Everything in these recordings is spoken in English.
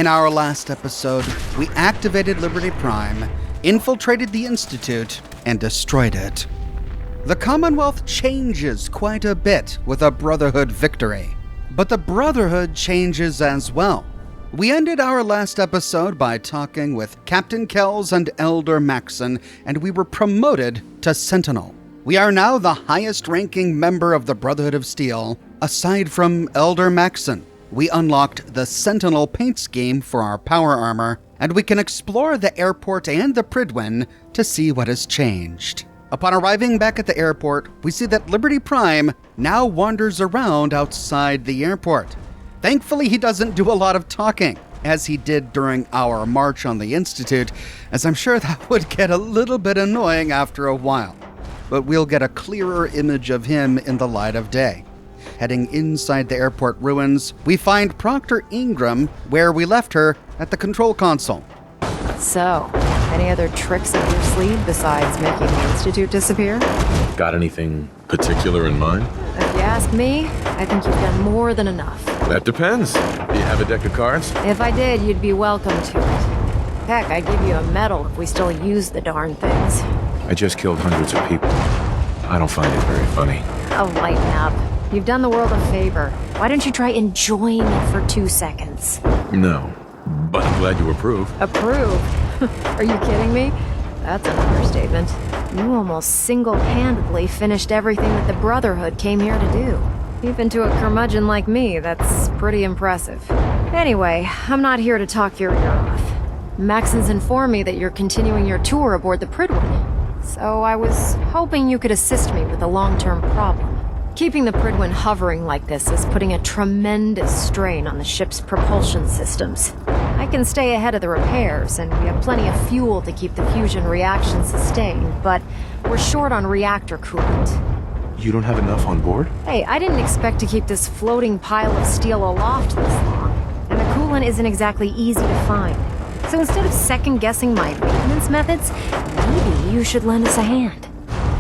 In our last episode, we activated Liberty Prime, infiltrated the Institute, and destroyed it. The Commonwealth changes quite a bit with a Brotherhood victory, but the Brotherhood changes as well. We ended our last episode by talking with Captain Kells and Elder Maxson, and we were promoted to Sentinel. We are now the highest-ranking member of the Brotherhood of Steel, aside from Elder Maxson. We unlocked the Sentinel paint scheme for our power armor, and we can explore the airport and the Pridwin to see what has changed. Upon arriving back at the airport, we see that Liberty Prime now wanders around outside the airport. Thankfully, he doesn't do a lot of talking, as he did during our march on the Institute, as I'm sure that would get a little bit annoying after a while. But we'll get a clearer image of him in the light of day. Heading inside the airport ruins, we find Proctor Ingram where we left her at the control console. So, any other tricks up your sleeve besides making the Institute disappear? Got anything particular in mind? If you ask me, I think you've done more than enough. That depends. Do you have a deck of cards? If I did, you'd be welcome to it. Heck, I'd give you a medal if we still use the darn things. I just killed hundreds of people. I don't find it very funny. Oh, lighten up. You've done the world a favor. Why don't you try enjoying it for 2 seconds? No, but I'm glad you approve. Approve? Are you kidding me? That's an understatement. You almost single-handedly finished everything that the Brotherhood came here to do. Even to a curmudgeon like me, that's pretty impressive. Anyway, I'm not here to talk your ear off. Maxson's informed me that you're continuing your tour aboard the Pridwin, so I was hoping you could assist me with a long-term problem. Keeping the Pridwin hovering like this is putting a tremendous strain on the ship's propulsion systems. I can stay ahead of the repairs, and we have plenty of fuel to keep the fusion reaction sustained, but we're short on reactor coolant. You don't have enough on board? Hey, I didn't expect to keep this floating pile of steel aloft this long, and the coolant isn't exactly easy to find. So instead of second-guessing my maintenance methods, maybe you should lend us a hand.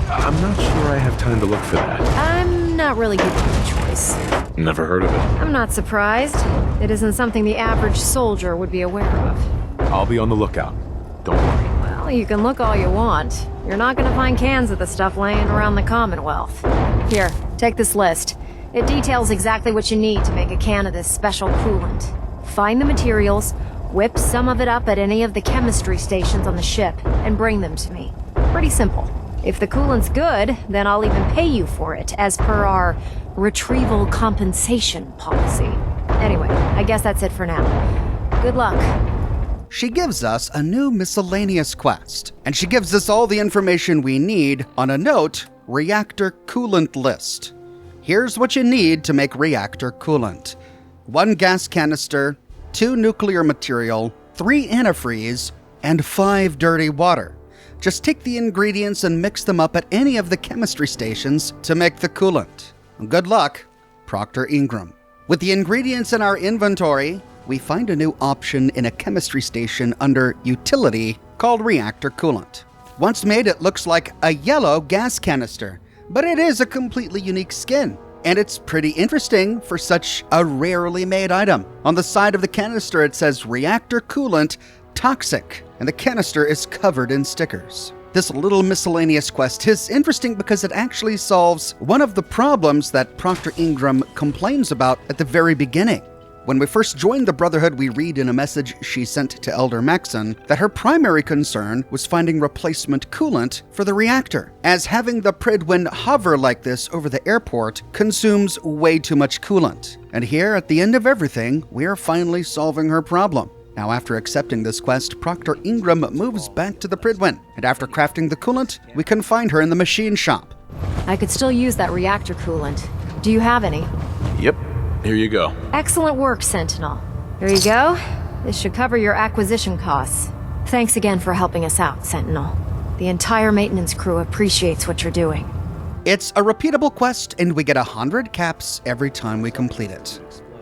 I'm not sure I have time to look for that. I'm not really giving you a choice. Never heard of it. I'm not surprised. It isn't something the average soldier would be aware of. I'll be on the lookout. Don't worry. Well, you can look all you want. You're not gonna find cans of the stuff laying around the Commonwealth. Here, take this list. It details exactly what you need to make a can of this special coolant. Find the materials, whip some of it up at any of the chemistry stations on the ship, and bring them to me. Pretty simple. If the coolant's good, then I'll even pay you for it, as per our retrieval compensation policy. Anyway, I guess that's it for now. Good luck. She gives us a new miscellaneous quest, and she gives us all the information we need on a note, Reactor Coolant List. Here's what you need to make reactor coolant. 1 gas canister, 2 nuclear material, 3 antifreeze, and 5 dirty water. Just take the ingredients and mix them up at any of the chemistry stations to make the coolant. Good luck, Proctor Ingram. With the ingredients in our inventory, we find a new option in a chemistry station under Utility called Reactor Coolant. Once made, it looks like a yellow gas canister, but it is a completely unique skin, and it's pretty interesting for such a rarely made item. On the side of the canister, it says Reactor Coolant Toxic, and the canister is covered in stickers. This little miscellaneous quest is interesting because it actually solves one of the problems that Proctor Ingram complains about at the very beginning. When we first joined the Brotherhood, we read in a message she sent to Elder Maxson that her primary concern was finding replacement coolant for the reactor, as having the Pridwin hover like this over the airport consumes way too much coolant. And here, at the end of everything, we are finally solving her problem. Now, after accepting this quest, Proctor Ingram moves back to the Pridwin, and after crafting the coolant, we can find her in the machine shop. I could still use that reactor coolant. Do you have any? Yep. Here you go. Excellent work, Sentinel. Here you go. This should cover your acquisition costs. Thanks again for helping us out, Sentinel. The entire maintenance crew appreciates what you're doing. It's a repeatable quest, and we get 100 caps every time we complete it.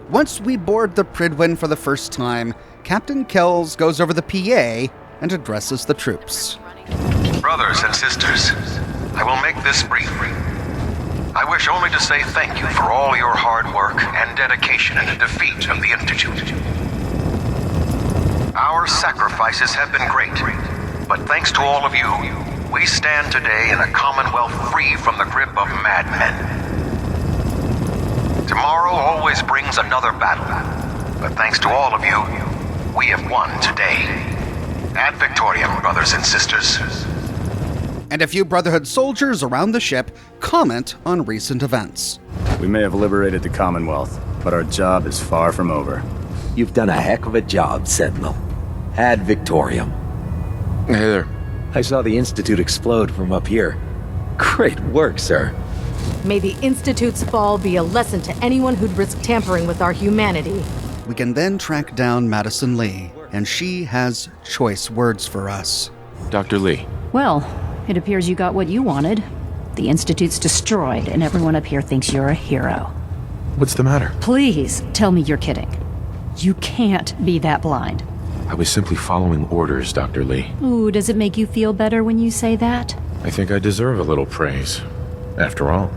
Once we board the Pridwin for the first time, Captain Kells goes over the PA and addresses the troops. Brothers and sisters, I will make this brief. I wish only to say thank you for all your hard work and dedication in the defeat of the Institute. Our sacrifices have been great, but thanks to all of you, we stand today in a Commonwealth free from the grip of madmen. Tomorrow always brings another battle, but thanks to all of you, we have won today. Ad Victoriam, brothers and sisters. And a few Brotherhood soldiers around the ship comment on recent events. We may have liberated the Commonwealth, but our job is far from over. You've done a heck of a job, Sentinel. Ad Victoriam. Hey there. I saw the Institute explode from up here. Great work, sir. May the Institute's fall be a lesson to anyone who'd risk tampering with our humanity. We can then track down Madison Li, and she has choice words for us. Dr. Li. Well, it appears you got what you wanted. The Institute's destroyed, and everyone up here thinks you're a hero. What's the matter? Please, tell me you're kidding. You can't be that blind. I was simply following orders, Dr. Li. Ooh, does it make you feel better when you say that? I think I deserve a little praise. After all,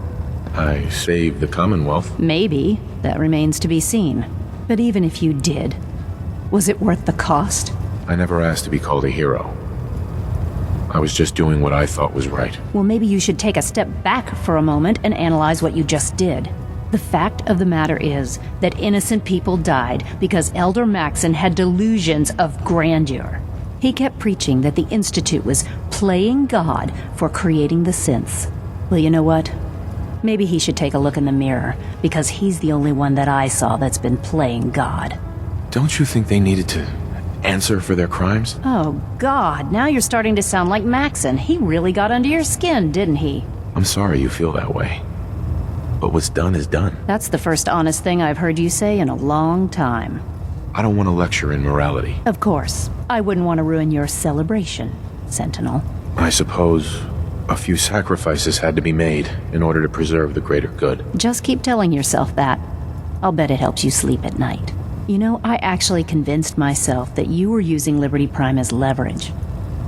I saved the Commonwealth. Maybe. That remains to be seen. But even if you did, was it worth the cost? I never asked to be called a hero. I was just doing what I thought was right. Well, maybe you should take a step back for a moment and analyze what you just did. The fact of the matter is that innocent people died because Elder Maxson had delusions of grandeur. He kept preaching that the Institute was playing God for creating the synths. Well, you know what? Maybe he should take a look in the mirror, because he's the only one that I saw that's been playing God. Don't you think they needed to answer for their crimes? Oh, God, now you're starting to sound like Maxson. He really got under your skin, didn't he? I'm sorry you feel that way. But what's done is done. That's the first honest thing I've heard you say in a long time. I don't want to lecture in morality. Of course. I wouldn't want to ruin your celebration, Sentinel. I suppose a few sacrifices had to be made in order to preserve the greater good. Just keep telling yourself that. I'll bet it helps you sleep at night. You know, I actually convinced myself that you were using Liberty Prime as leverage.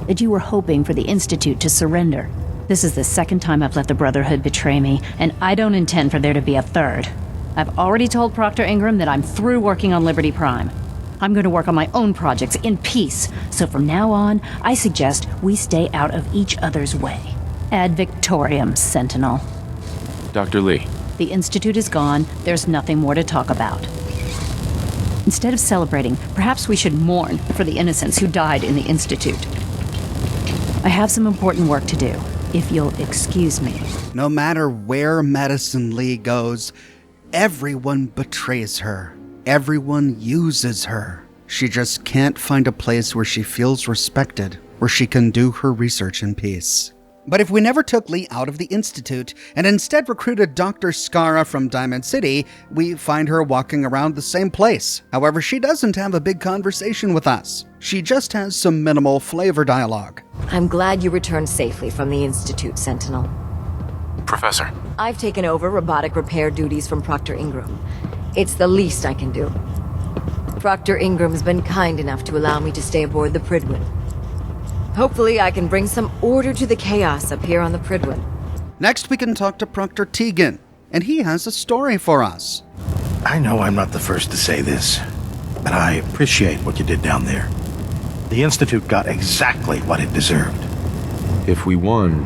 That you were hoping for the Institute to surrender. This is the second time I've let the Brotherhood betray me, and I don't intend for there to be a third. I've already told Proctor Ingram that I'm through working on Liberty Prime. I'm going to work on my own projects in peace, so from now on, I suggest we stay out of each other's way. Ad Victoriam, Sentinel. Dr. Li. The Institute is gone. There's nothing more to talk about. Instead of celebrating, perhaps we should mourn for the innocents who died in the Institute. I have some important work to do, if you'll excuse me. No matter where Madison Li goes, everyone betrays her. Everyone uses her. She just can't find a place where she feels respected, where she can do her research in peace. But if we never took Li out of the Institute and instead recruited Dr. Scara from Diamond City, we find her walking around the same place. However, she doesn't have a big conversation with us. She just has some minimal flavor dialogue. I'm glad you returned safely from the Institute, Sentinel. Professor. I've taken over robotic repair duties from Proctor Ingram. It's the least I can do. Proctor Ingram's been kind enough to allow me to stay aboard the Prydwen. Hopefully I can bring some order to the chaos up here on the Prydwen. Next, we can talk to Proctor Tegan, and he has a story for us. I know I'm not the first to say this, but I appreciate what you did down there. The Institute got exactly what it deserved. If we won,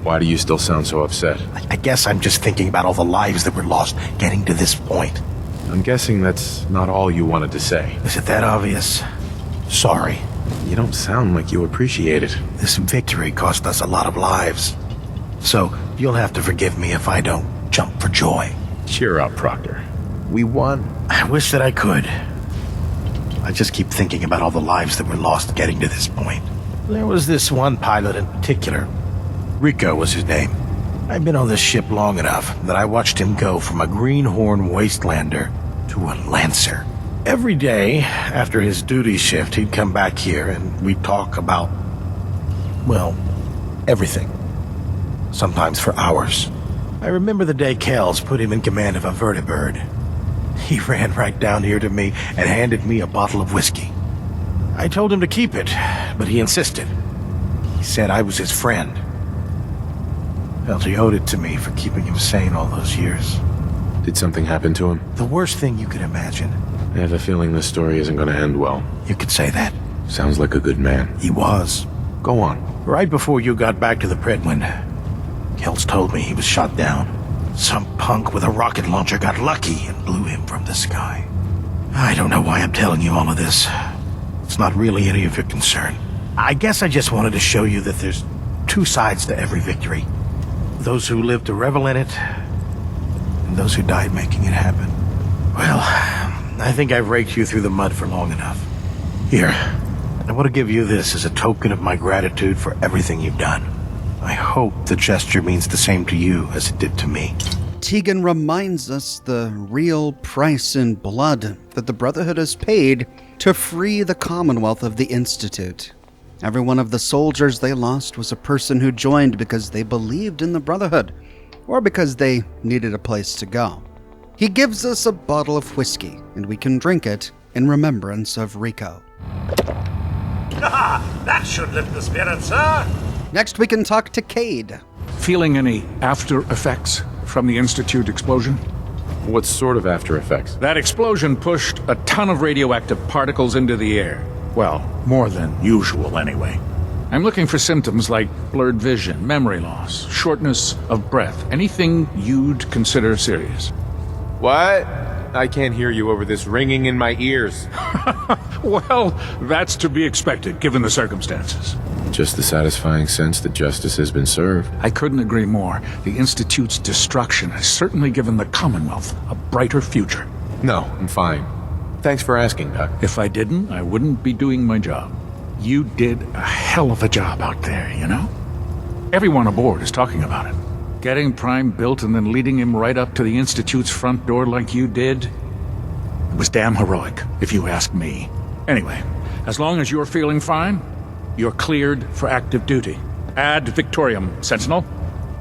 why do you still sound so upset? I guess I'm just thinking about all the lives that were lost getting to this point. I'm guessing that's not all you wanted to say. Is it that obvious? Sorry. You don't sound like you appreciate it. This victory cost us a lot of lives. So, you'll have to forgive me if I don't jump for joy. Cheer up, Proctor. We won. I wish that I could. I just keep thinking about all the lives that were lost getting to this point. There was this one pilot in particular. Rico was his name. I've been on this ship long enough that I watched him go from a greenhorn wastelander to a lancer. Every day, after his duty shift, he'd come back here and we'd talk about, well, everything. Sometimes for hours. I remember the day Kells put him in command of a vertibird. He ran right down here to me and handed me a bottle of whiskey. I told him to keep it, but he insisted. He said I was his friend. Felt he owed it to me for keeping him sane all those years. Did something happen to him? The worst thing you could imagine. I have a feeling this story isn't going to end well. You could say that. Sounds like a good man. He was. Go on. Right before you got back to the Predwin, Kells told me he was shot down. Some punk with a rocket launcher got lucky and blew him from the sky. I don't know why I'm telling you all of this. It's not really any of your concern. I guess I just wanted to show you that there's two sides to every victory. Those who live to revel in it, and those who died making it happen. Well, I think I've raked you through the mud for long enough. Here, I want to give you this as a token of my gratitude for everything you've done. I hope the gesture means the same to you as it did to me. Tegan reminds us the real price in blood that the Brotherhood has paid to free the Commonwealth of the Institute. Every one of the soldiers they lost was a person who joined because they believed in the Brotherhood, or because they needed a place to go. He gives us a bottle of whiskey, and we can drink it in remembrance of Rico. That should lift the spirits, sir. Next we can talk to Cade. Feeling any after effects from the Institute explosion? What sort of after effects? That explosion pushed a ton of radioactive particles into the air. Well, more than usual anyway. I'm looking for symptoms like blurred vision, memory loss, shortness of breath, anything you'd consider serious. What? I can't hear you over this ringing in my ears. Well, that's to be expected, given the circumstances. Just the satisfying sense that justice has been served. I couldn't agree more. The Institute's destruction has certainly given the Commonwealth a brighter future. No, I'm fine. Thanks for asking, Doc. If I didn't, I wouldn't be doing my job. You did a hell of a job out there, you know? Everyone aboard is talking about it. Getting Prime built and then leading him right up to the Institute's front door like you did, it was damn heroic, if you ask me. Anyway, as long as you're feeling fine, you're cleared for active duty. Ad Victoriam, Sentinel.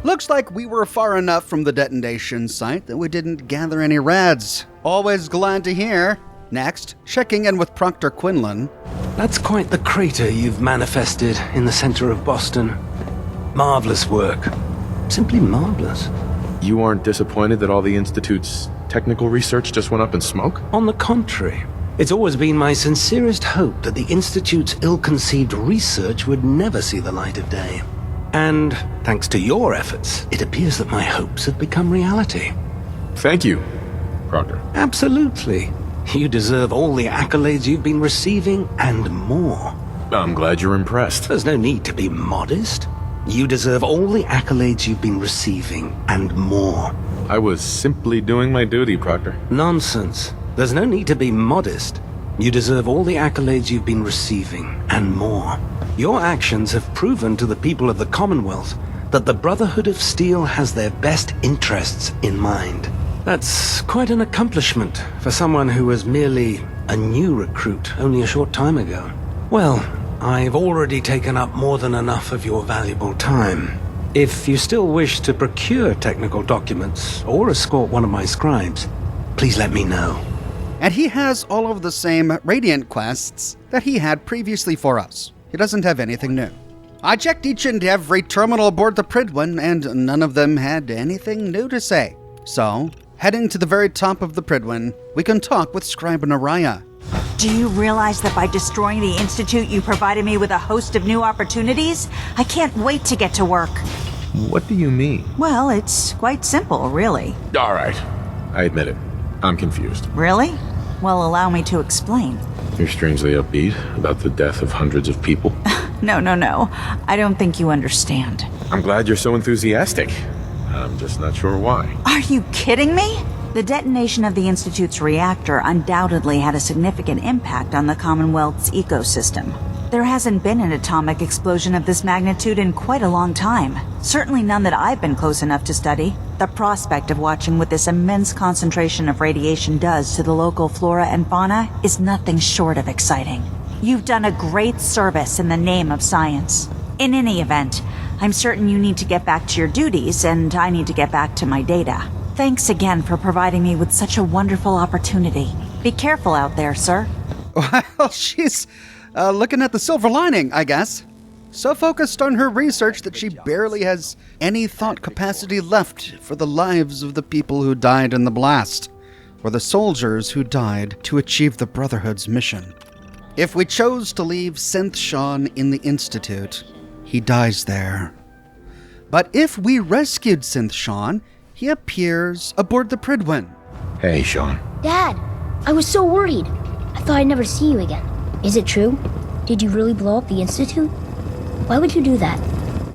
Looks like we were far enough from the detonation site that we didn't gather any rads. Always glad to hear. Next, checking in with Proctor Quinlan. That's quite the crater you've manifested in the center of Boston. Marvelous work. Simply marvelous. You aren't disappointed that all the Institute's technical research just went up in smoke? On the contrary, it's always been my sincerest hope that the Institute's ill-conceived research would never see the light of day. And, thanks to your efforts, it appears that my hopes have become reality. Thank you, Proctor. Absolutely. You deserve all the accolades you've been receiving, and more. I'm glad you're impressed. There's no need to be modest. You deserve all the accolades you've been receiving, and more. I was simply doing my duty, Proctor. Nonsense. There's no need to be modest. You deserve all the accolades you've been receiving, and more. Your actions have proven to the people of the Commonwealth that the Brotherhood of Steel has their best interests in mind. That's quite an accomplishment for someone who was merely a new recruit only a short time ago. Well, I've already taken up more than enough of your valuable time. If you still wish to procure technical documents or escort one of my scribes, please let me know. And he has all of the same Radiant quests that he had previously for us. He doesn't have anything new. I checked each and every terminal aboard the Prydwen, and none of them had anything new to say. So, heading to the very top of the Prydwen, we can talk with Scribe Neriah. Do you realize that by destroying the Institute, you provided me with a host of new opportunities? I can't wait to get to work. What do you mean? Well, it's quite simple, really. All right. I admit it. I'm confused. Really? Well, allow me to explain. You're strangely upbeat about the death of hundreds of people. No. I don't think you understand. I'm glad you're so enthusiastic. I'm just not sure why. Are you kidding me? The detonation of the Institute's reactor undoubtedly had a significant impact on the Commonwealth's ecosystem. There hasn't been an atomic explosion of this magnitude in quite a long time. Certainly none that I've been close enough to study. The prospect of watching what this immense concentration of radiation does to the local flora and fauna is nothing short of exciting. You've done a great service in the name of science. In any event, I'm certain you need to get back to your duties, and I need to get back to my data. Thanks again for providing me with such a wonderful opportunity. Be careful out there, sir. Well, she's looking at the silver lining, I guess. So focused on her research that she barely has any thought capacity left for the lives of the people who died in the blast. were the soldiers who died to achieve the Brotherhood's mission. If we chose to leave Synth Shaun in the Institute, he dies there. But if we rescued Synth Shaun, he appears aboard the Prydwen. Hey, Shaun. Dad, I was so worried. I thought I'd never see you again. Is it true? Did you really blow up the Institute? Why would you do that?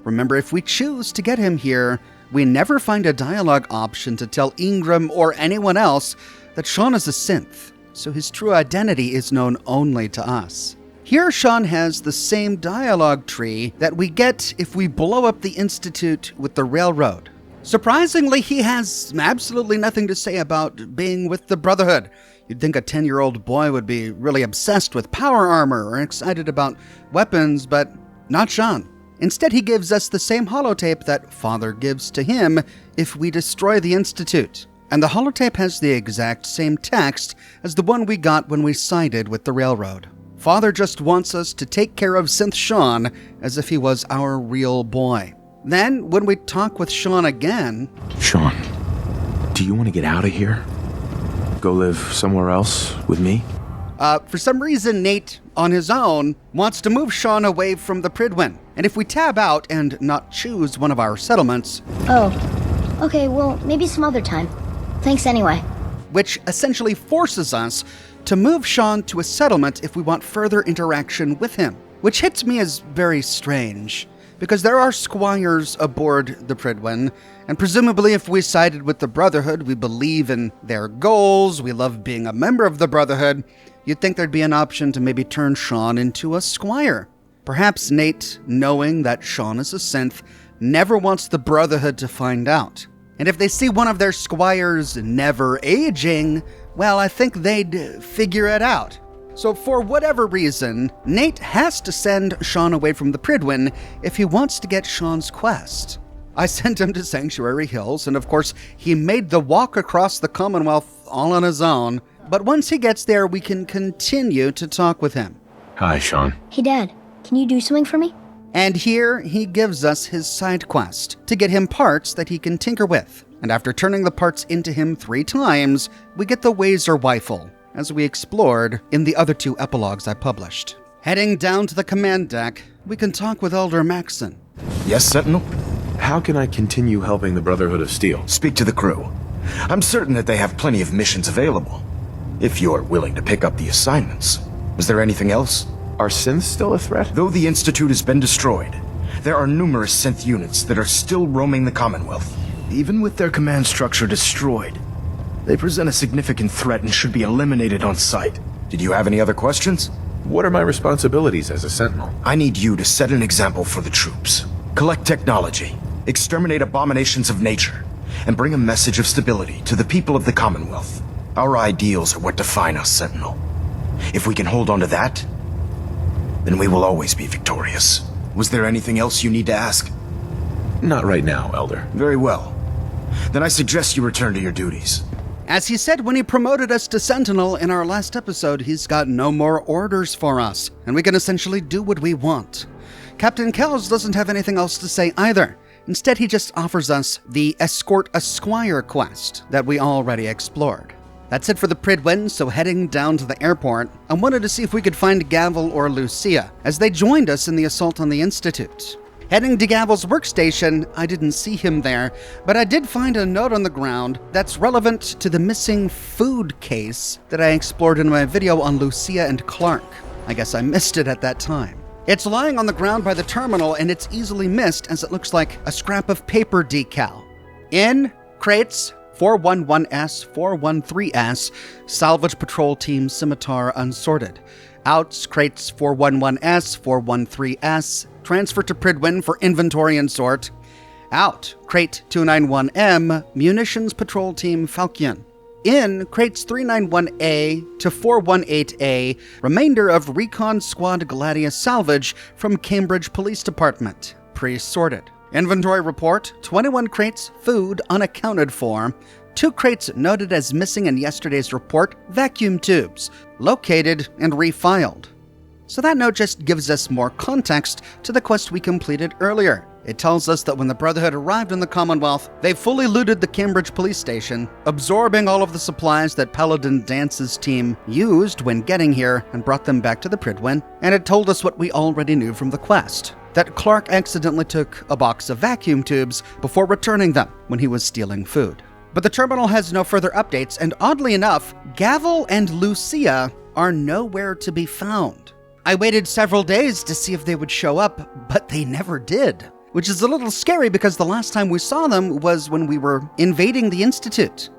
Remember, if we choose to get him here, we never find a dialogue option to tell Ingram or anyone else that Shaun is a synth, so his true identity is known only to us. Here, Shaun has the same dialogue tree that we get if we blow up the Institute with the railroad. Surprisingly, he has absolutely nothing to say about being with the Brotherhood. You'd think a 10-year-old boy would be really obsessed with power armor or excited about weapons, but not Shaun. Instead, he gives us the same holotape that Father gives to him if we destroy the Institute. And the holotape has the exact same text as the one we got when we sided with the railroad. Father just wants us to take care of Synth Shaun as if he was our real boy. Then, when we talk with Shaun again... Shaun, do you want to get out of here? Go live somewhere else with me? For some reason, Nate, on his own, wants to move Shaun away from the Prydwen. And if we tab out and not choose one of our settlements... Oh, okay, well, maybe some other time. Thanks anyway. Which essentially forces us to move Shaun to a settlement if we want further interaction with him. Which hits me as very strange, because there are squires aboard the Prydwen, and presumably if we sided with the Brotherhood, we believe in their goals, we love being a member of the Brotherhood, you'd think there'd be an option to maybe turn Shaun into a squire. Perhaps Nate, knowing that Shaun is a synth, never wants the Brotherhood to find out. And if they see one of their squires never aging, well, I think they'd figure it out. So for whatever reason, Nate has to send Shaun away from the Prydwen if he wants to get Shaun's quest. I sent him to Sanctuary Hills, and of course, he made the walk across the Commonwealth all on his own. But once he gets there, we can continue to talk with him. Hi, Shaun. Hey, Dad, can you do something for me? And here, he gives us his side quest, to get him parts that he can tinker with. And after turning the parts into him 3 times, we get the Wazer Rifle, as we explored in the other 2 epilogues I published. Heading down to the command deck, we can talk with Elder Maxson. Yes, Sentinel? How can I continue helping the Brotherhood of Steel? Speak to the crew. I'm certain that they have plenty of missions available, if you're willing to pick up the assignments. Was there anything else? Are synths still a threat? Though the Institute has been destroyed, there are numerous synth units that are still roaming the Commonwealth. Even with their command structure destroyed, they present a significant threat and should be eliminated on sight. Did you have any other questions? What are my responsibilities as a sentinel? I need you to set an example for the troops. Collect technology, exterminate abominations of nature, and bring a message of stability to the people of the Commonwealth. Our ideals are what define us, Sentinel. If we can hold on to that, then we will always be victorious. Was there anything else you need to ask? Not right now, Elder. Very well. Then I suggest you return to your duties. As he said when he promoted us to Sentinel in our last episode, he's got no more orders for us, and we can essentially do what we want. Captain Kells doesn't have anything else to say either. Instead, he just offers us the Escort a Squire quest that we already explored. That's it for the Prydwen, so heading down to the airport, I wanted to see if we could find Gavel or Lucia, as they joined us in the assault on the Institute. Heading to Gavel's workstation, I didn't see him there, but I did find a note on the ground that's relevant to the missing food case that I explored in my video on Lucia and Clark. I guess I missed it at that time. It's lying on the ground by the terminal, and it's easily missed as it looks like a scrap of paper decal. In crates 411S, 413S, Salvage Patrol Team Scimitar Unsorted. Outs crates 411S, 413S, transfer to Prydwen for inventory and sort. Out crate 291M, Munitions Patrol Team Falcon. In crates 391A to 418A, remainder of Recon Squad Gladius salvage from Cambridge Police Department, pre-sorted. Inventory report, 21 crates, food unaccounted for, 2 crates noted as missing in yesterday's report, vacuum tubes, located and refiled. So that note just gives us more context to the quest we completed earlier. It tells us that when the Brotherhood arrived in the Commonwealth, they fully looted the Cambridge police station, absorbing all of the supplies that Paladin Dance's team used when getting here and brought them back to the Prydwen. And it told us what we already knew from the quest, that Clark accidentally took a box of vacuum tubes before returning them when he was stealing food. But the terminal has no further updates, and oddly enough, Gavel and Lucia are nowhere to be found. I waited several days to see if they would show up, but they never did. Which is a little scary because the last time we saw them was when we were invading the Institute.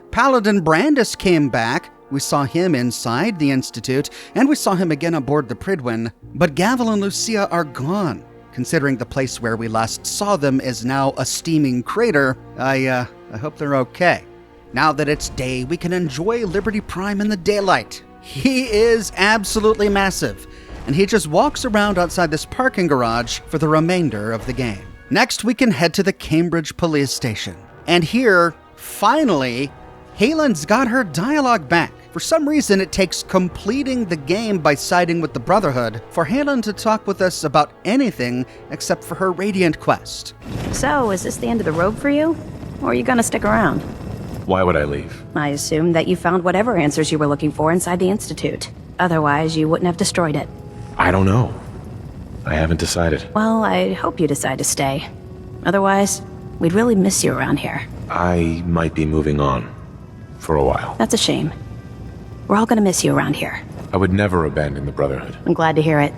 Paladin Brandis came back, we saw him inside the Institute, and we saw him again aboard the Prydwen, but Gavel and Lucia are gone. Considering the place where we last saw them is now a steaming crater, I hope they're okay. Now that it's day, we can enjoy Liberty Prime in the daylight. He is absolutely massive, and he just walks around outside this parking garage for the remainder of the game. Next, we can head to the Cambridge police station. And here, finally, Haylen's got her dialogue back. For some reason, it takes completing the game by siding with the Brotherhood for Haylen to talk with us about anything except for her Radiant quest. So, is this the end of the road for you? Or are you gonna stick around? Why would I leave? I assumed that you found whatever answers you were looking for inside the Institute. Otherwise, you wouldn't have destroyed it. I don't know. I haven't decided. Well, I hope you decide to stay. Otherwise, we'd really miss you around here. I might be moving on. For a while. That's a shame. We're all gonna miss you around here. I would never abandon the Brotherhood. I'm glad to hear it.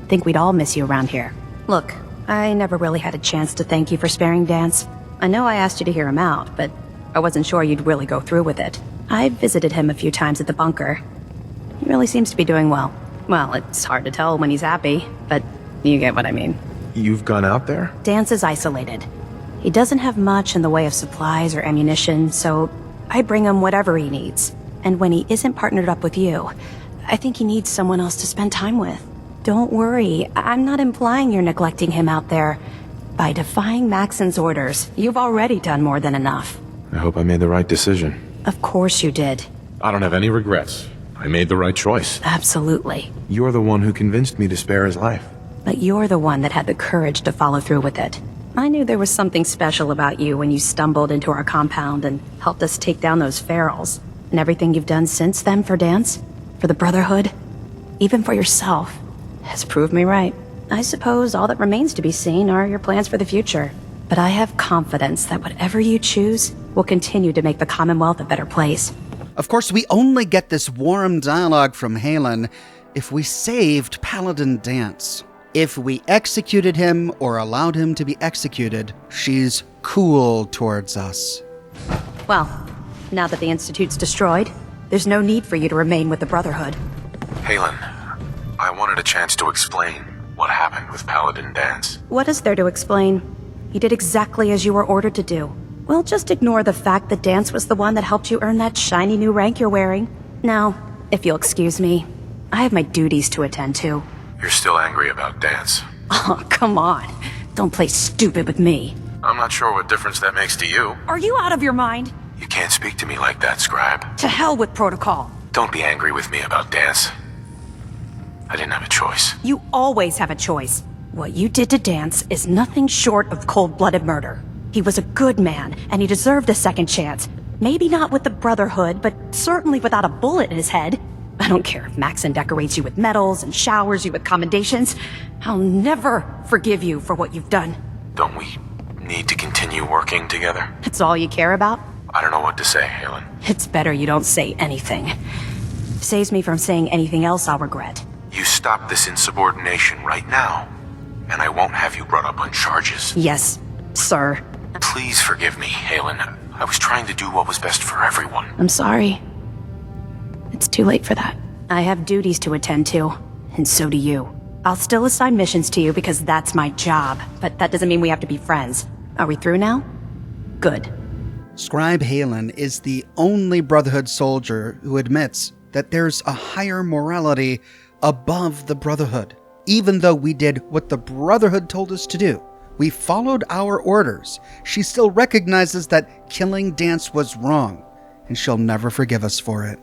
Think we'd all miss you around here. Look, I never really had a chance to thank you for sparing Dance. I know I asked you to hear him out, but I wasn't sure you'd really go through with it. I visited him a few times at the bunker. He really seems to be doing well. Well, it's hard to tell when he's happy, but you get what I mean. You've gone out there? Dance is isolated. He doesn't have much in the way of supplies or ammunition, so I bring him whatever he needs. And when he isn't partnered up with you, I think he needs someone else to spend time with. Don't worry, I'm not implying you're neglecting him out there. By defying Maxson's orders, you've already done more than enough. I hope I made the right decision. Of course you did. I don't have any regrets. I made the right choice. Absolutely. You're the one who convinced me to spare his life. But you're the one that had the courage to follow through with it. I knew there was something special about you when you stumbled into our compound and helped us take down those ferals. And everything you've done since then for Dance, for the Brotherhood, even for yourself, has proved me right. I suppose all that remains to be seen are your plans for the future. But I have confidence that whatever you choose will continue to make the Commonwealth a better place. Of course, we only get this warm dialogue from Haylen if we saved Paladin Dance. If we executed him or allowed him to be executed, she's cool towards us. Well, now that the Institute's destroyed, there's no need for you to remain with the Brotherhood. Haylen, I wanted a chance to explain what happened with Paladin Dance. What is there to explain? He did exactly as you were ordered to do. We'll just ignore the fact that Dance was the one that helped you earn that shiny new rank you're wearing. Now, if you'll excuse me, I have my duties to attend to. You're still angry about Dance. Oh, come on. Don't play stupid with me. I'm not sure what difference that makes to you. Are you out of your mind? You can't speak to me like that, Scribe. To hell with protocol. Don't be angry with me about Dance. I didn't have a choice. You always have a choice. What you did to Dance is nothing short of cold-blooded murder. He was a good man, and he deserved a second chance. Maybe not with the Brotherhood, but certainly without a bullet in his head. I don't care if Maxson decorates you with medals and showers you with commendations. I'll never forgive you for what you've done. Don't we need to continue working together? It's all you care about? I don't know what to say, Haylen. It's better you don't say anything. Saves me from saying anything else I'll regret. You stop this insubordination right now, and I won't have you brought up on charges. Yes, sir. Please forgive me, Haylen. I was trying to do what was best for everyone. I'm sorry. It's too late for that. I have duties to attend to, and so do you. I'll still assign missions to you because that's my job, but that doesn't mean we have to be friends. Are we through now? Good. Scribe Haylen is the only Brotherhood soldier who admits that there's a higher morality above the Brotherhood. Even though we did what the Brotherhood told us to do, we followed our orders, she still recognizes that killing Dance was wrong, and she'll never forgive us for it.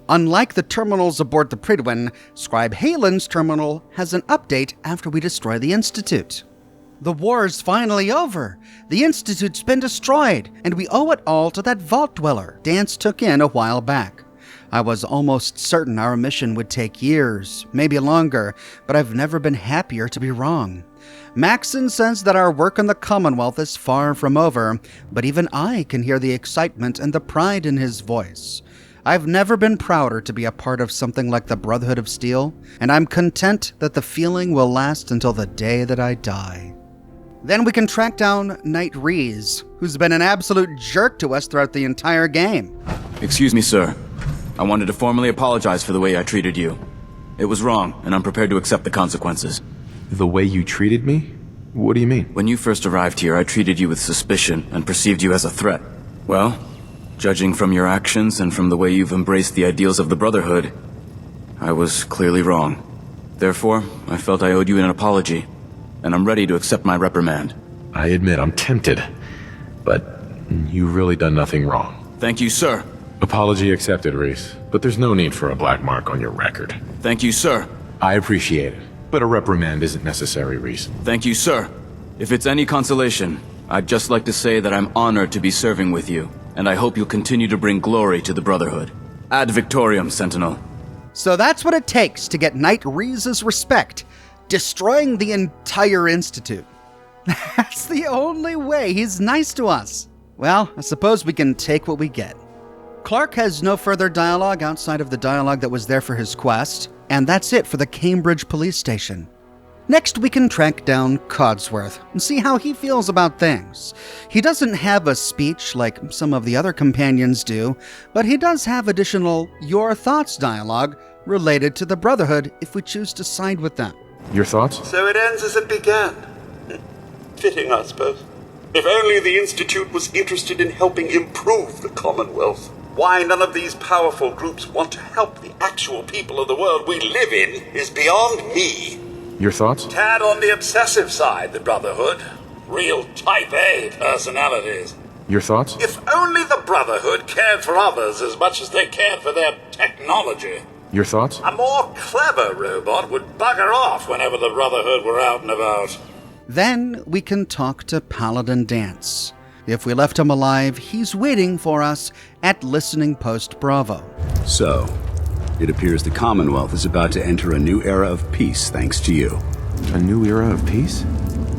Unlike the terminals aboard the Prydwen, Scribe Haylen's terminal has an update after we destroy the Institute. The war's finally over. The Institute's been destroyed, and we owe it all to that vault dweller Dance took in a while back. I was almost certain our mission would take years, maybe longer, but I've never been happier to be wrong. Maxson says that our work in the Commonwealth is far from over, but even I can hear the excitement and the pride in his voice. I've never been prouder to be a part of something like the Brotherhood of Steel, and I'm content that the feeling will last until the day that I die. Then we can track down Knight Rhys, who's been an absolute jerk to us throughout the entire game. Excuse me, sir. I wanted to formally apologize for the way I treated you. It was wrong, and I'm prepared to accept the consequences. The way you treated me? What do you mean? When you first arrived here, I treated you with suspicion and perceived you as a threat. Well, judging from your actions and from the way you've embraced the ideals of the Brotherhood, I was clearly wrong. Therefore, I felt I owed you an apology, and I'm ready to accept my reprimand. I admit I'm tempted, but you've really done nothing wrong. Thank you, sir. Apology accepted, Rhys, but there's no need for a black mark on your record. Thank you, sir. I appreciate it, but a reprimand isn't necessary, Rhys. Thank you, sir. If it's any consolation, I'd just like to say that I'm honored to be serving with you, and I hope you'll continue to bring glory to the Brotherhood. Ad Victoriam, Sentinel. So that's what it takes to get Knight Rhys' respect. Destroying the entire Institute. That's the only way. He's nice to us. Well, I suppose we can take what we get. Clark has no further dialogue outside of the dialogue that was there for his quest, and that's it for the Cambridge police station. Next, we can track down Codsworth and see how he feels about things. He doesn't have a speech like some of the other companions do, but he does have additional Your Thoughts dialogue related to the Brotherhood if we choose to side with them. Your thoughts? So it ends as it began. Fitting, I suppose. If only the Institute was interested in helping improve the Commonwealth. Why none of these powerful groups want to help the actual people of the world we live in is beyond me. Your thoughts? Tad on the obsessive side, the Brotherhood. Real Type A personalities. Your thoughts? If only the Brotherhood cared for others as much as they cared for their technology. Your thoughts? A more clever robot would bugger off whenever the Brotherhood were out and about. Then we can talk to Paladin Dance. If we left him alive, he's waiting for us at Listening Post Bravo. So, it appears the Commonwealth is about to enter a new era of peace thanks to you. A new era of peace?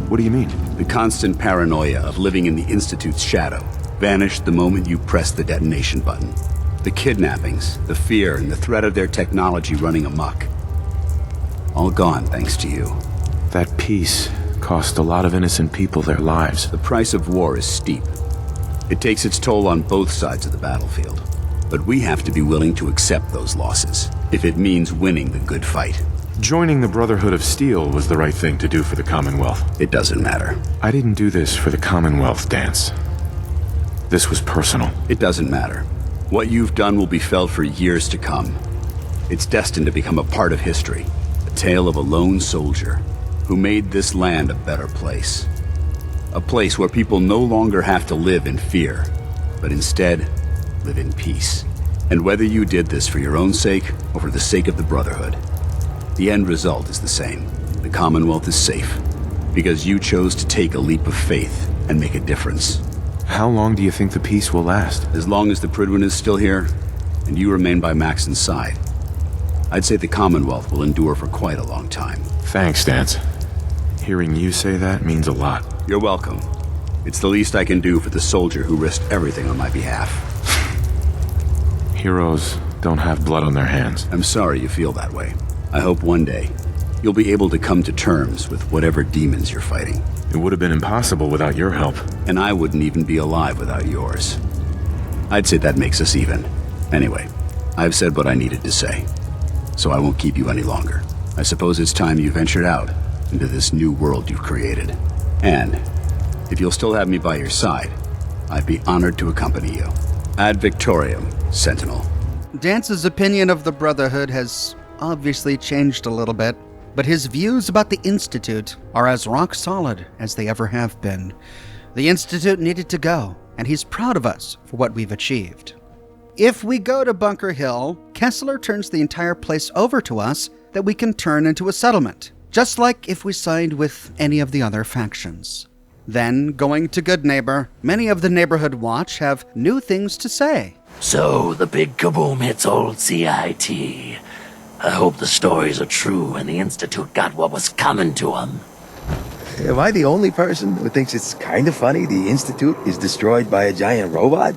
What do you mean? The constant paranoia of living in the Institute's shadow vanished the moment you pressed the detonation button. The kidnappings, the fear, and the threat of their technology running amok. All gone thanks to you. That peace cost a lot of innocent people their lives. The price of war is steep. It takes its toll on both sides of the battlefield. But we have to be willing to accept those losses, if it means winning the good fight. Joining the Brotherhood of Steel was the right thing to do for the Commonwealth. It doesn't matter. I didn't do this for the Commonwealth, Dance. This was personal. It doesn't matter. What you've done will be felt for years to come. It's destined to become a part of history. A tale of a lone soldier who made this land a better place. A place where people no longer have to live in fear, but instead live in peace. And whether you did this for your own sake or for the sake of the Brotherhood, the end result is the same. The Commonwealth is safe, because you chose to take a leap of faith and make a difference. How long do you think the peace will last? As long as the Pridwin is still here, and you remain by Maxson's side. I'd say the Commonwealth will endure for quite a long time. Thanks, Dance. Hearing you say that means a lot. You're welcome. It's the least I can do for the soldier who risked everything on my behalf. Heroes don't have blood on their hands. I'm sorry you feel that way. I hope one day you'll be able to come to terms with whatever demons you're fighting. It would have been impossible without your help. And I wouldn't even be alive without yours. I'd say that makes us even. Anyway, I've said what I needed to say, so I won't keep you any longer. I suppose it's time you ventured out into this new world you've created. And if you'll still have me by your side, I'd be honored to accompany you. Ad Victoriam, Sentinel. Dance's opinion of the Brotherhood has obviously changed a little bit, but his views about the Institute are as rock solid as they ever have been. The Institute needed to go, and he's proud of us for what we've achieved. If we go to Bunker Hill, Kessler turns the entire place over to us that we can turn into a settlement. just like if we sided with any of the other factions. Then, going to Goodneighbor, many of the Neighborhood Watch have new things to say. So, the big kaboom hits old CIT. I hope the stories are true and the Institute got what was coming to them. Am I the only person who thinks it's kind of funny the Institute is destroyed by a giant robot?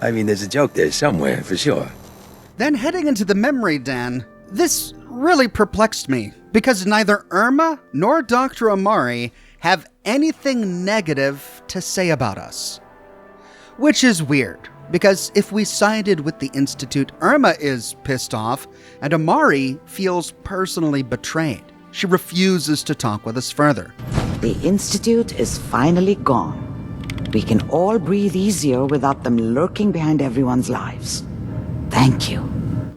I mean, there's a joke there somewhere, for sure. Then heading into the memory den, this really perplexed me, because neither Irma nor Dr. Amari have anything negative to say about us. Which is weird, because if we sided with the Institute, Irma is pissed off, and Amari feels personally betrayed. She refuses to talk with us further. The Institute is finally gone. We can all breathe easier without them lurking behind everyone's lives. Thank you.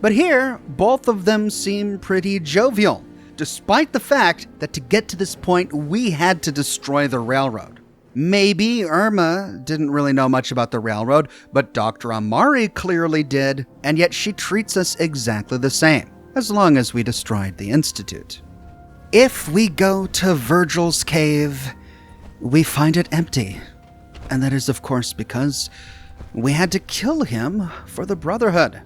But here, both of them seem pretty jovial, despite the fact that to get to this point, we had to destroy the railroad. Maybe Irma didn't really know much about the railroad, but Dr. Amari clearly did, and yet she treats us exactly the same, as long as we destroyed the Institute. If we go to Virgil's cave, we find it empty. And that is, of course, because we had to kill him for the Brotherhood.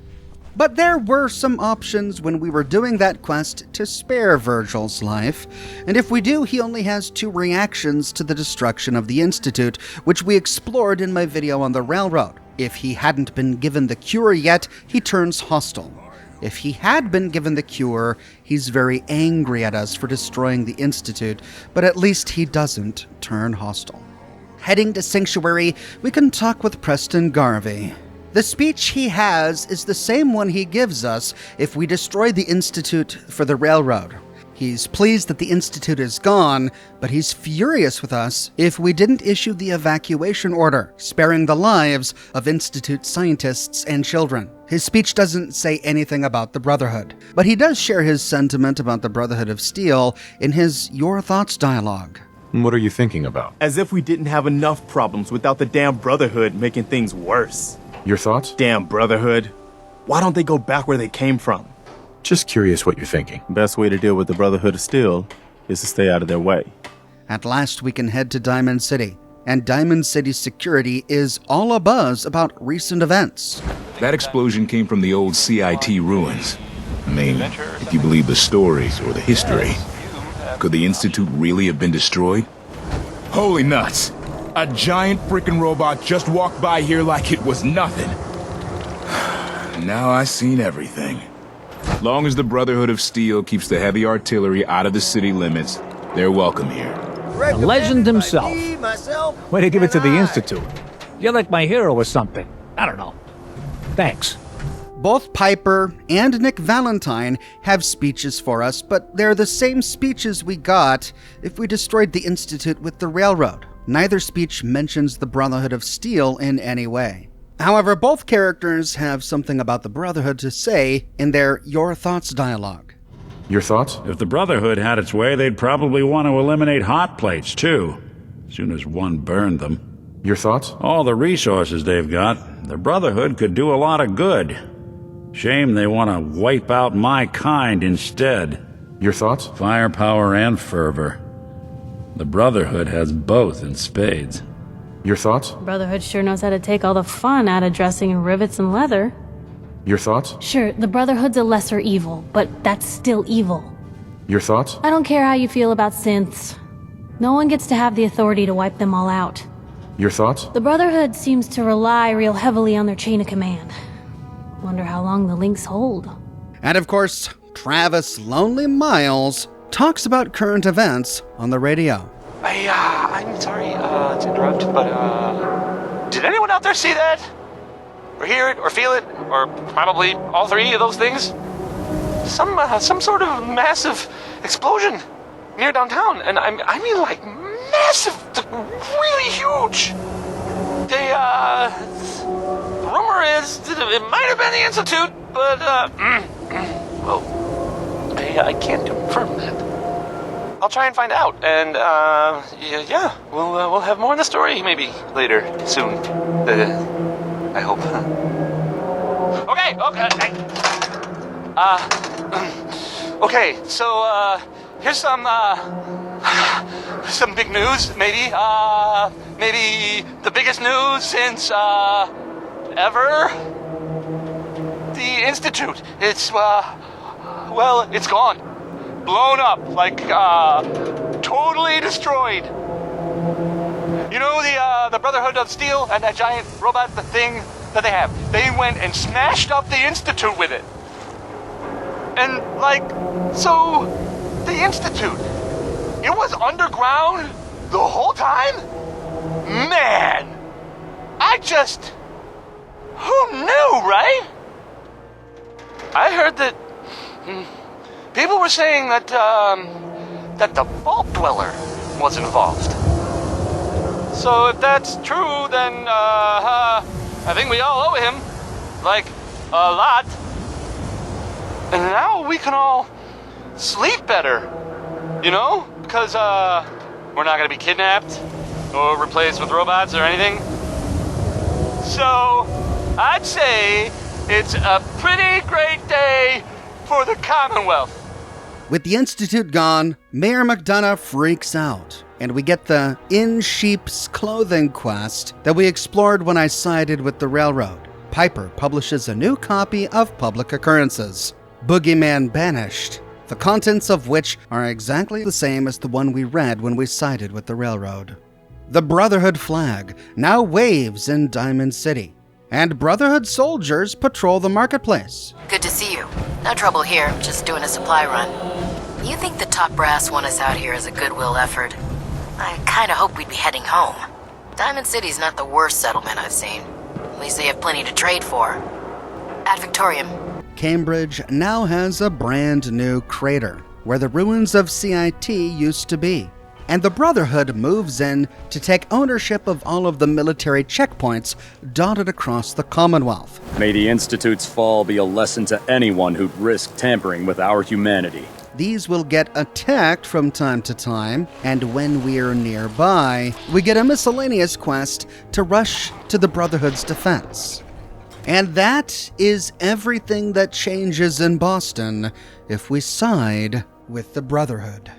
But there were some options when we were doing that quest to spare Virgil's life, and if we do, he only has 2 reactions to the destruction of the Institute, which we explored in my video on the railroad. If he hadn't been given the cure yet, he turns hostile. If he had been given the cure, he's very angry at us for destroying the Institute, but at least he doesn't turn hostile. Heading to Sanctuary, we can talk with Preston Garvey. The speech he has is the same one he gives us if we destroy the Institute for the railroad. He's pleased that the Institute is gone, but he's furious with us if we didn't issue the evacuation order, sparing the lives of Institute scientists and children. His speech doesn't say anything about the Brotherhood, but he does share his sentiment about the Brotherhood of Steel in his Your Thoughts dialogue. What are you thinking about? As if we didn't have enough problems without the damn Brotherhood making things worse. Your thoughts? Damn Brotherhood. Why don't they go back where they came from? Just curious what you're thinking. Best way to deal with the Brotherhood of Steel is to stay out of their way. At last, we can head to Diamond City, and Diamond City's security is all abuzz about recent events. That explosion came from the old CIT ruins. I mean, if you believe the stories or the history, could the Institute really have been destroyed? Holy nuts! A giant frickin' robot just walked by here like it was nothing. Now I seen everything. Long as the Brotherhood of Steel keeps the heavy artillery out of the city limits, they're welcome here. The legend himself. Way to give it to the Institute. You're like my hero or something. I don't know. Thanks. Both Piper and Nick Valentine have speeches for us, but they're the same speeches we got if we destroyed the Institute with the railroad. Neither speech mentions the Brotherhood of Steel in any way. However, both characters have something about the Brotherhood to say in their Your Thoughts dialogue. Your thoughts? If the Brotherhood had its way, they'd probably want to eliminate hot plates, too. As soon as one burned them. Your thoughts? All the resources they've got, the Brotherhood could do a lot of good. Shame they want to wipe out my kind instead. Your thoughts? Firepower and fervor. The Brotherhood has both in spades. Your thoughts? Brotherhood sure knows how to take all the fun out of dressing in rivets and leather. Your thoughts? Sure, the Brotherhood's a lesser evil, but that's still evil. Your thoughts? I don't care how you feel about synths. No one gets to have the authority to wipe them all out. Your thoughts? The Brotherhood seems to rely real heavily on their chain of command. Wonder how long the links hold. And of course, Travis Lonely Miles talks about current events on the radio. I'm sorry to interrupt, but did anyone out there see that? Or hear it, or feel it, or probably all 3 of those things? Some sort of massive explosion near downtown, and I mean like massive, really huge. The rumor is that it might have been the Institute, but well, I can't confirm that. I'll try and find out, and yeah, we'll have more on the story maybe later, soon. I hope. Okay. Okay. So here's some big news, maybe. Maybe the biggest news since, ever? The Institute. It's, well, it's gone. Blown up, like, totally destroyed. You know the Brotherhood of Steel and that giant robot, the thing that they have? They went and smashed up the Institute with it. And, like, so, the Institute, it was underground the whole time? Man! Who knew, right? I heard that people were saying that the Vault Dweller was involved. So if that's true, then I think we all owe him, like, a lot. And now we can all sleep better, you know? Because we're not gonna be kidnapped or replaced with robots or anything. So I'd say it's a pretty great day for the Commonwealth. With the Institute gone, Mayor McDonough freaks out, and we get the In Sheep's Clothing quest that we explored when I sided with the railroad. Piper publishes a new copy of Public Occurrences, Boogeyman Banished, the contents of which are exactly the same as the one we read when we sided with the railroad. The Brotherhood flag now waves in Diamond City, and Brotherhood soldiers patrol the marketplace. Good to see you. No trouble here, just doing a supply run. You think the top brass want us out here as a goodwill effort? I kinda hope we'd be heading home. Diamond City's not the worst settlement I've seen. At least they have plenty to trade for. Ad Victoriam. Cambridge now has a brand new crater, where the ruins of CIT used to be. And the Brotherhood moves in to take ownership of all of the military checkpoints dotted across the Commonwealth. May the Institute's fall be a lesson to anyone who'd risk tampering with our humanity. These will get attacked from time to time, and when we're nearby, we get a miscellaneous quest to rush to the Brotherhood's defense. And that is everything that changes in Boston if we side with the Brotherhood.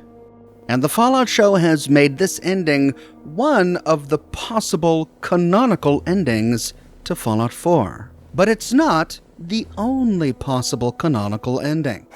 And the Fallout show has made this ending one of the possible canonical endings to Fallout 4. But it's not the only possible canonical ending.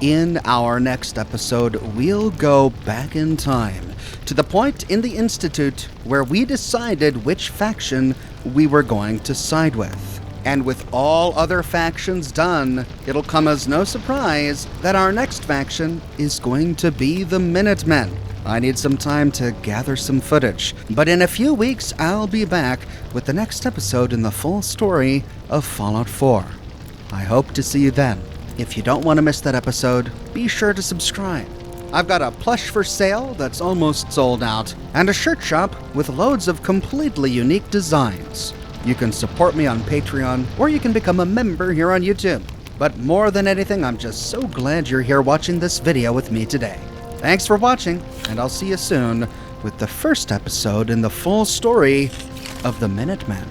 In our next episode, we'll go back in time to the point in the Institute where we decided which faction we were going to side with. And with all other factions done, it'll come as no surprise that our next faction is going to be the Minutemen. I need some time to gather some footage, but in a few weeks I'll be back with the next episode in the full story of Fallout 4. I hope to see you then. If you don't want to miss that episode, be sure to subscribe. I've got a plush for sale that's almost sold out, and a shirt shop with loads of completely unique designs. You can support me on Patreon, or you can become a member here on YouTube. But more than anything, I'm just so glad you're here watching this video with me today. Thanks for watching, and I'll see you soon with the first episode in the full story of the Minutemen.